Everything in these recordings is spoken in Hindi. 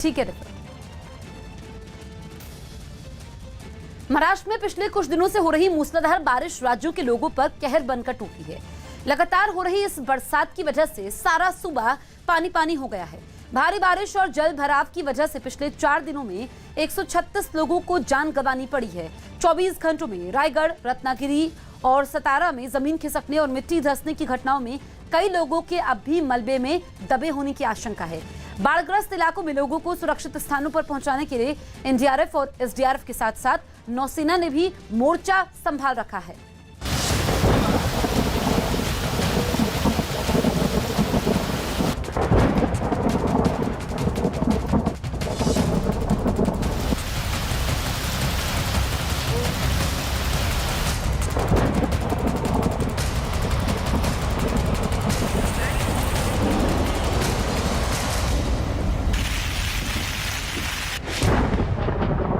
ठीक है। महाराष्ट्र में पिछले कुछ दिनों से हो रही मूसलाधार बारिश राज्यों के लोगों पर कहर बनकर टूटी है। लगातार हो रही इस बरसात की वजह से सारा सूबा पानी पानी हो गया है। भारी बारिश और जल भराव की वजह से पिछले 4 दिनों में 136 लोगों को जान गंवानी पड़ी है। 24 घंटों में रायगढ़, रत्नागिरी और सतारा में जमीन खिसकने और मिट्टी धंसने की घटनाओं में कई लोगों के अब भी मलबे में दबे होने की आशंका है। बाढ़ग्रस्त इलाकों में लोगों को सुरक्षित स्थानों पर पहुंचाने के लिए एनडीआरएफ और एसडीआरएफ के साथ साथ नौसेना ने भी मोर्चा संभाल रखा है।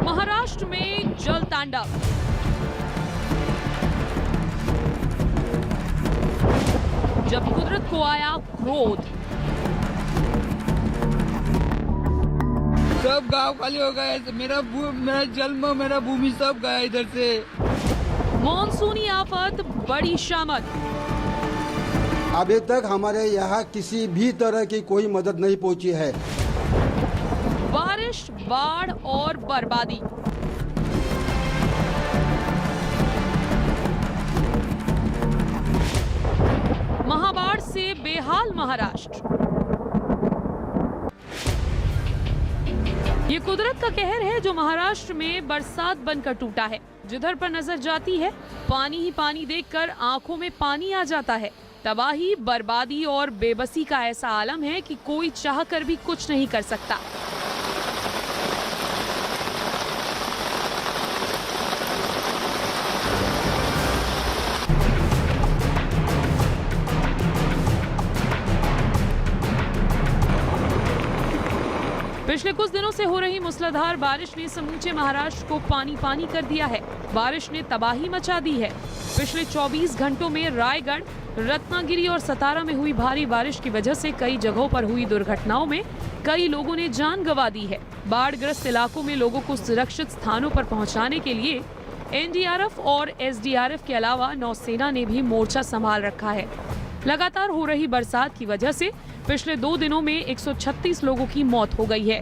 महाराष्ट्र में जल तांडव। जब कुदरत को आया क्रोध। सब गांव खाली हो गए। मेरा जन्म, मेरा भूमि सब गया इधर से। मॉनसूनी आफत बड़ी शामत। अभी तक हमारे यहाँ किसी भी तरह की कोई मदद नहीं पहुंची है। बारिश, बाढ़ और बर्बादी। महाबाढ़ से बेहाल महाराष्ट्र। ये कुदरत का कहर है जो महाराष्ट्र में बरसात बनकर टूटा है। जिधर पर नजर जाती है पानी ही पानी देखकर आंखों में पानी आ जाता है। तबाही, बर्बादी और बेबसी का ऐसा आलम है कि कोई चाहकर भी कुछ नहीं कर सकता। पिछले कुछ दिनों से हो रही मूसलाधार बारिश ने समूचे महाराष्ट्र को पानी पानी कर दिया है। बारिश ने तबाही मचा दी है। पिछले 24 घंटों में रायगढ़, रत्नागिरी और सतारा में हुई भारी बारिश की वजह से कई जगहों पर हुई दुर्घटनाओं में कई लोगों ने जान गंवा दी है। बाढ़ग्रस्त इलाकों में लोगों को सुरक्षित स्थानों पर पहुंचाने के लिए एनडीआरएफ और एसडीआरएफ के अलावा नौसेना ने भी मोर्चा संभाल रखा है। लगातार हो रही बरसात की वजह से पिछले 2 दिनों में 136 लोगों की मौत हो गई है।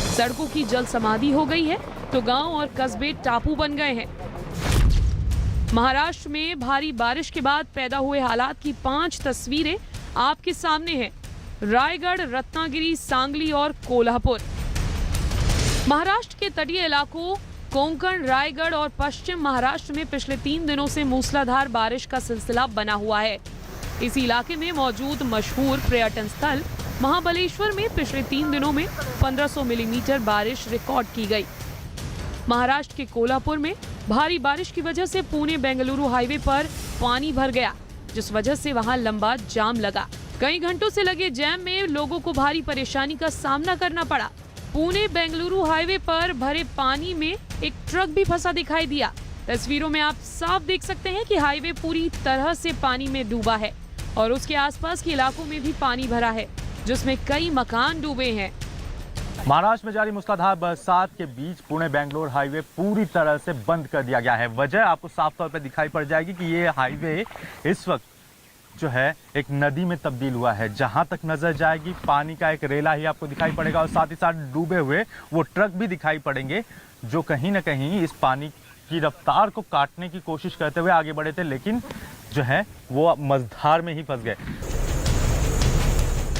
सड़कों की जल समाधि हो गई है तो गांव और कस्बे टापू बन गए हैं। महाराष्ट्र में भारी बारिश के बाद पैदा हुए हालात की 5 तस्वीरें आपके सामने हैं। रायगढ़, रत्नागिरी, सांगली और कोल्हापुर। महाराष्ट्र के तटीय इलाकों कोंकण, रायगढ़ और पश्चिम महाराष्ट्र में पिछले 3 दिनों से मूसलाधार बारिश का सिलसिला बना हुआ है। इस इलाके में मौजूद मशहूर पर्यटन स्थल महाबलेश्वर में पिछले 3 दिनों में 1500 मिलीमीटर बारिश रिकॉर्ड की गई। महाराष्ट्र के कोल्हापुर में भारी बारिश की वजह से पुणे बेंगलुरु हाईवे पर पानी भर गया, जिस वजह से वहां लंबा जाम लगा। कई घंटों से लगे जैम में लोगों को भारी परेशानी का सामना करना पड़ा। पुणे बेंगलुरु हाईवे पर भरे पानी में एक ट्रक भी फंसा दिखाई दिया। तस्वीरों में आप साफ देख सकते हैं कि हाईवे पूरी तरह से पानी में डूबा है और उसके आसपास के इलाकों में भी पानी भरा है, जिसमें कई मकान डूबे हैं। महाराष्ट्र में जारी मूसलाधार बरसात के बीच पुणे बेंगलोर हाईवे पूरी तरह से बंद कर दिया गया है। वजह आपको साफ तौर पर दिखाई पड़ जाएगी कि ये हाईवे इस वक्त जो है एक नदी में तब्दील हुआ है। जहां तक नजर जाएगी पानी का एक रेला ही आपको दिखाई पड़ेगा और साथ ही साथ डूबे हुए वो ट्रक भी दिखाई पड़ेंगे, जो कहीं ना कहीं इस पानी की रफ्तार को काटने की कोशिश करते हुए आगे बढ़े थे, लेकिन जो है वो मझधार में ही फंस गए।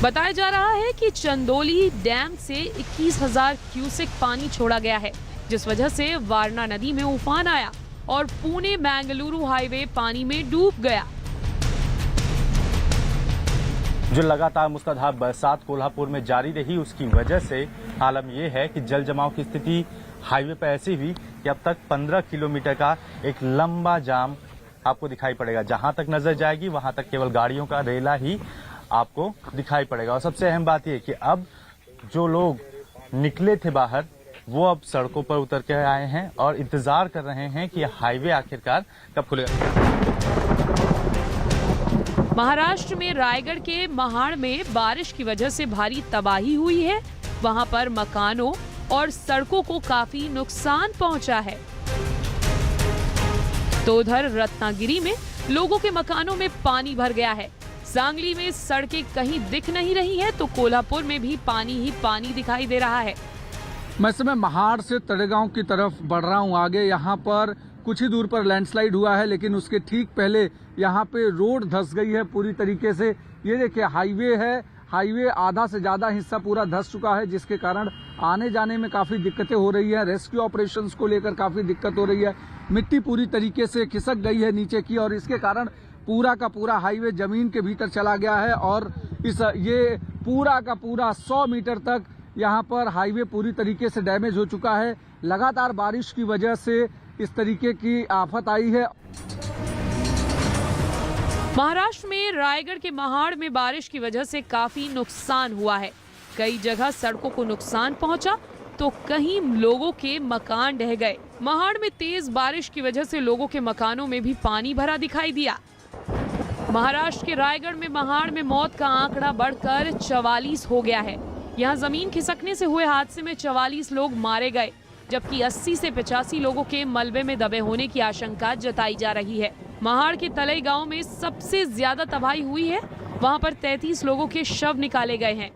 बताया जा रहा है कि चंदोली डैम से 21,000 क्यूसेक पानी छोड़ा गया है, जिस वजह से वारणा नदी में उफान आया और पुणे बेंगलुरु हाईवे पानी में डूब गया। जो लगातार मूसलाधार बरसात कोल्हापुर में जारी रही, उसकी वजह से आलम यह है कि जल जमाव की स्थिति हाईवे पर ऐसी हुई कि अब तक 15 किलोमीटर का एक लंबा जाम आपको दिखाई पड़ेगा। जहां तक नजर जाएगी वहां तक केवल गाड़ियों का रेला ही आपको दिखाई पड़ेगा। और सबसे अहम बात यह कि अब जो लोग निकले थे बाहर, वो अब सड़कों पर उतर के आए हैं और इंतजार कर रहे हैं कि हाईवे आखिरकार कब खुलेगा। महाराष्ट्र में रायगढ़ के महाड़ में बारिश की वजह से भारी तबाही हुई है। वहां पर मकानों और सड़कों को काफी नुकसान पहुंचा है। तो उधर रत्नागिरी में लोगों के मकानों में पानी भर गया है। सांगली में सड़कें कहीं दिख नहीं रही है, तो कोल्हापुर में भी पानी ही पानी दिखाई दे रहा है। मैं इस समय महाड़ से तड़ेगांव की तरफ बढ़ रहा हूं। आगे यहाँ पर कुछ ही दूर पर लैंडस्लाइड हुआ है, लेकिन उसके ठीक पहले यहाँ पे रोड धंस गई है पूरी तरीके से। ये देखिए हाईवे है, हाईवे आधा से ज्यादा हिस्सा पूरा धंस चुका है, जिसके कारण आने जाने में काफी दिक्कतें हो रही है। रेस्क्यू ऑपरेशंस को लेकर काफी दिक्कत हो रही है। मिट्टी पूरी तरीके से खिसक गई है नीचे की, और इसके कारण पूरा का पूरा हाईवे जमीन के भीतर चला गया है। और ये पूरा का पूरा 100 मीटर तक यहाँ पर हाईवे पूरी तरीके से डैमेज हो चुका है। लगातार बारिश की वजह से इस तरीके की आफत आई है। महाराष्ट्र में रायगढ़ के महाड़ में बारिश की वजह से काफी नुकसान हुआ है। कई जगह सड़कों को नुकसान पहुंचा, तो कहीं लोगों के मकान ढह गए। महाड़ में तेज बारिश की वजह से लोगों के मकानों में भी पानी भरा दिखाई दिया। महाराष्ट्र के रायगढ़ में महाड़ में मौत का आंकड़ा बढ़कर 44 हो गया है। यहाँ जमीन खिसकने से हुए हादसे में 44 लोग मारे गए, जबकि 80 से 85 लोगों के मलबे में दबे होने की आशंका जताई जा रही है। महाड़ के तलई गांव में सबसे ज्यादा तबाही हुई है। वहां पर 33 लोगों के शव निकाले गए हैं।